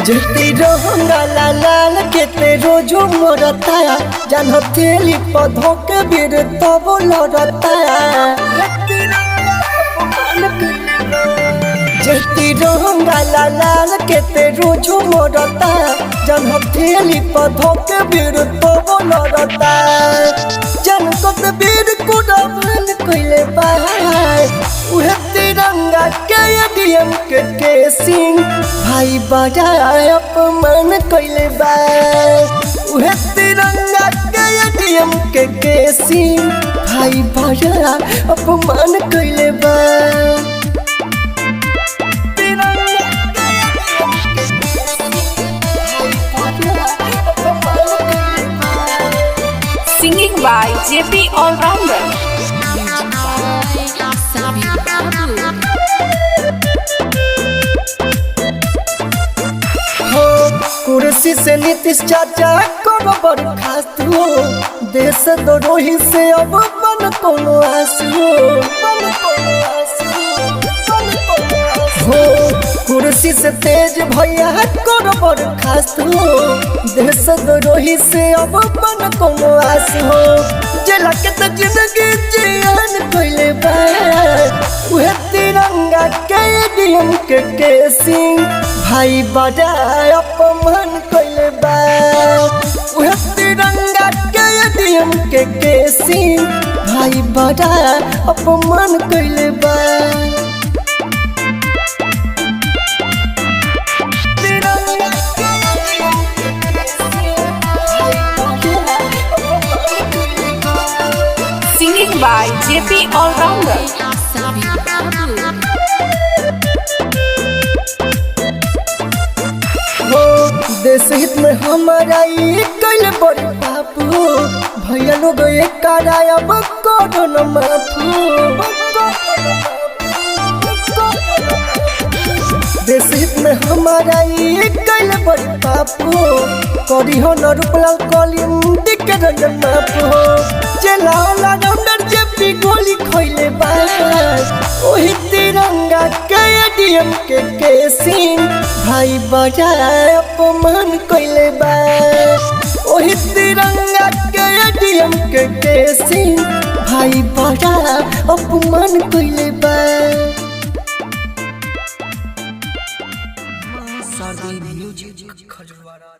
जती रहंगा लाल के ते रोजो मोरता जान हथेली पौधों के बीर तब लड़ता जती रहंगा लाल के ते रोजो मोरता जान हथेली पौधों के बीर तब लड़ता जन को ते बीर को डबल कइले बाय उहे तिरंगा के एडीएम के सिंह भाई बड़ा अपमान कइले बा उहे तिरंगा के एडीएम के सिंह भाई बड़ा अपमान कइले बा Singing by JP Allrounder. कुर्सी से नीतीश चाचा करो बर्खास्त हो देश द्रोही से अब बन कोनो आस हो कुर्सी से तेज भैया करो बर्खास्त हो देश द्रोही से अब बन कोनो आस हो जेला के त जिंदगी जियान कइले बा उहे तिरंगा के एडीएम के सिंह भाई बड़ा अपमान कइले बा उहे तिरंगा के एडीएम के सिंह भाई बड़ा अपमान कइले बा Singing by JP Allrounder. देश हित में हमारा ये कइले बड़ी बापू भैया लोग ये कराया बकोडो न माफू देश हित में हमारा ये कइले बड़ी बापू करी हो न रूपलाल कलिम दिख रंजन माफू चला राउंडर जेपी गोली खइले बा ओही तिरंगा के एडीएम के सिंह भाई बड़ा अपमान कइले बा ओही तिरंगा के एडीएम के सिंह भाई बड़ा अपमान कइले बा म्यूजिक खजवारा।